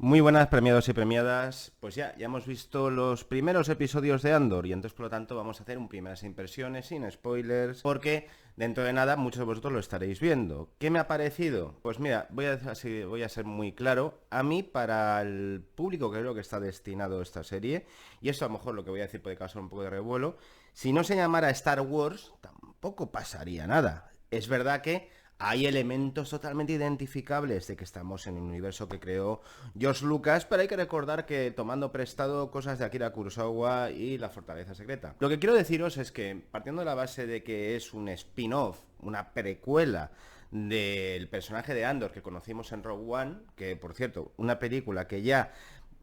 Muy buenas premiados y premiadas. Pues ya hemos visto los primeros episodios de Andor y entonces por lo tanto vamos a hacer un primeras impresiones sin spoilers porque dentro de nada muchos de vosotros lo estaréis viendo. ¿Qué me ha parecido? Pues mira, voy a ser muy claro. A mí, para el público que creo que está destinado esta serie, y esto a lo mejor lo que voy a decir puede causar un poco de revuelo, si no se llamara Star Wars tampoco pasaría nada. Es verdad que hay elementos totalmente identificables de que estamos en un universo que creó George Lucas, pero hay que recordar que tomando prestado cosas de Akira Kurosawa y La Fortaleza Secreta. Lo que quiero deciros es que, partiendo de la base de que es un spin-off, una precuela del personaje de Andor que conocimos en Rogue One, que por cierto, una película que ya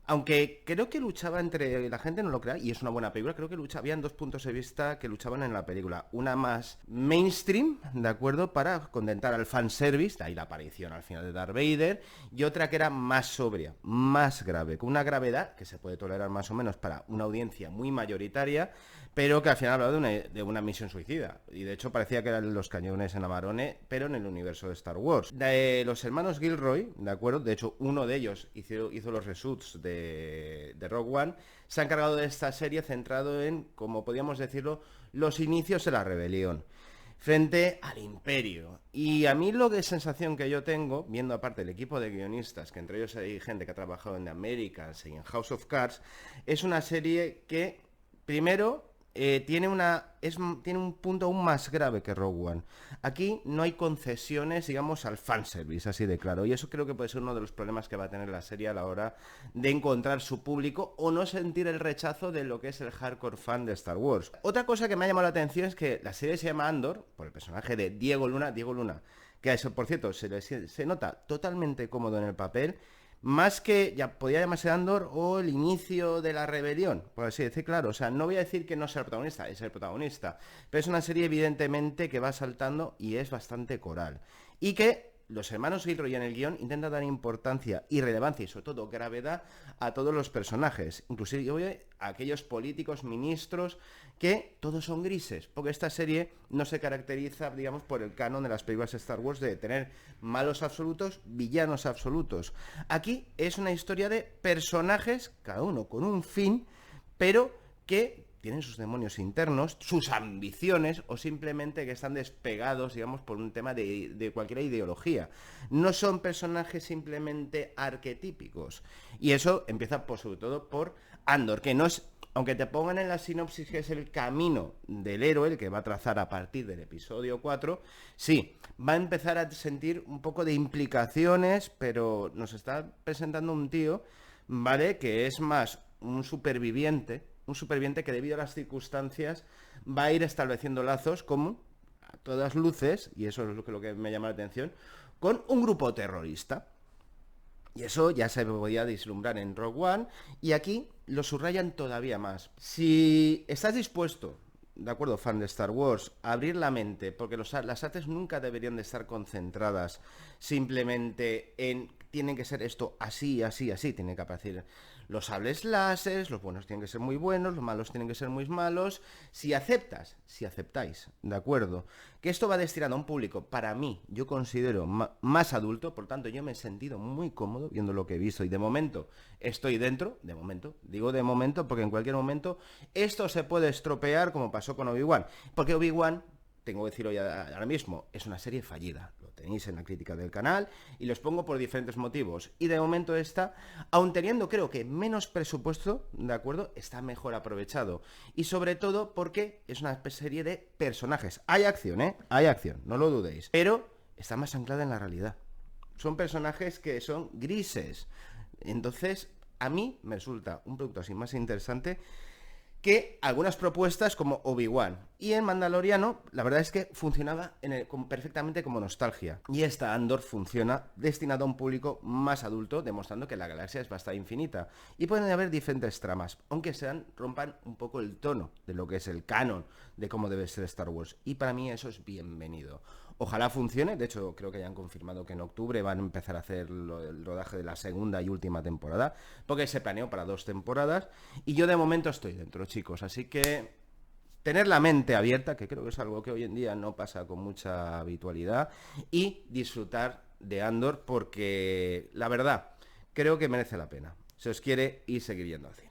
aunque creo que luchaba entre la gente, no lo crea, y es una buena película, creo que habían dos puntos de vista que luchaban en la película. Una más mainstream, ¿de acuerdo? Para contentar al fanservice, de ahí la aparición al final de Darth Vader, y otra que era más sobria, más grave, con una gravedad que se puede tolerar más o menos para una audiencia muy mayoritaria, pero que al final hablaba de una misión suicida. Y de hecho parecía que eran los cañones en Amarone, pero en el universo de Star Wars. De los hermanos Gilroy, ¿de acuerdo? De hecho, uno de ellos hizo los reshoots de Rogue One. Se ha encargado de esta serie centrado en, como podríamos decirlo, los inicios de la rebelión frente al Imperio. Y a mí lo de sensación que yo tengo, viendo aparte el equipo de guionistas, que entre ellos hay gente que ha trabajado en The Americans y en House of Cards, es una serie que, primero, tiene un punto aún más grave que Rogue One. Aquí no hay concesiones, digamos, al fanservice, así de claro. Y eso creo que puede ser uno de los problemas que va a tener la serie a la hora de encontrar su público o no sentir el rechazo de lo que es el hardcore fan de Star Wars. Otra cosa que me ha llamado la atención es que la serie se llama Andor, por el personaje de Diego Luna, que a eso, por cierto, se nota totalmente cómodo en el papel. Más que ya podía llamarse Andor o el inicio de la rebelión, por así decir, claro. O sea, no voy a decir que no sea el protagonista, es el protagonista. Pero es una serie evidentemente que va saltando y es bastante coral. Y que los hermanos Gilroy en el guión intentan dar importancia y relevancia y sobre todo gravedad a todos los personajes. Inclusive a aquellos políticos, ministros, que todos son grises, porque esta serie no se caracteriza, digamos, por el canon de las películas de Star Wars de tener malos absolutos, villanos absolutos. Aquí es una historia de personajes, cada uno con un fin, pero que tienen sus demonios internos, sus ambiciones o simplemente que están despegados, digamos, por un tema de cualquier ideología. No son personajes simplemente arquetípicos. Y eso empieza sobre todo por Andor, que no es, aunque te pongan en la sinopsis que es el camino del héroe, el que va a trazar a partir del episodio 4, sí, va a empezar a sentir un poco de implicaciones, pero nos está presentando un tío, ¿vale? Que es más un superviviente que debido a las circunstancias va a ir estableciendo lazos como a todas luces, y eso es lo que me llama la atención, con un grupo terrorista. Y eso ya se podía vislumbrar en Rogue One y aquí lo subrayan todavía más. Si estás dispuesto, de acuerdo, fan de Star Wars, a abrir la mente, porque las artes nunca deberían de estar concentradas simplemente en tienen que ser esto así, así, así, tienen que aparecer los sables láser, los buenos tienen que ser muy buenos, los malos tienen que ser muy malos. Si aceptáis, ¿de acuerdo? Que esto va destinado a un público, para mí, yo considero más adulto, por tanto yo me he sentido muy cómodo viendo lo que he visto y de momento estoy dentro, de momento, digo de momento porque en cualquier momento esto se puede estropear como pasó con Obi-Wan, porque Obi-Wan, tengo que decirlo ya ahora mismo, es una serie fallida. Lo tenéis en la crítica del canal y los pongo por diferentes motivos. Y de momento esta, aun teniendo creo que menos presupuesto, ¿de acuerdo? Está mejor aprovechado. Y sobre todo porque es una serie de personajes. Hay acción, ¿eh? Hay acción, no lo dudéis. Pero está más anclada en la realidad. Son personajes que son grises. Entonces, a mí me resulta un producto así más interesante que algunas propuestas como Obi-Wan. Y en Mandaloriano, la verdad es que funcionaba perfectamente como nostalgia. Y esta Andor funciona destinado a un público más adulto, demostrando que la galaxia es bastante infinita. Y pueden haber diferentes tramas, aunque rompan un poco el tono de lo que es el canon de cómo debe ser Star Wars. Y para mí eso es bienvenido. Ojalá funcione, de hecho creo que ya han confirmado que en octubre van a empezar a hacer el rodaje de la segunda y última temporada, porque se planeó para 2 temporadas, y yo de momento estoy dentro, chicos, así que tener la mente abierta, que creo que es algo que hoy en día no pasa con mucha habitualidad, y disfrutar de Andor, porque la verdad, creo que merece la pena. Se os quiere y seguir yendo al cine.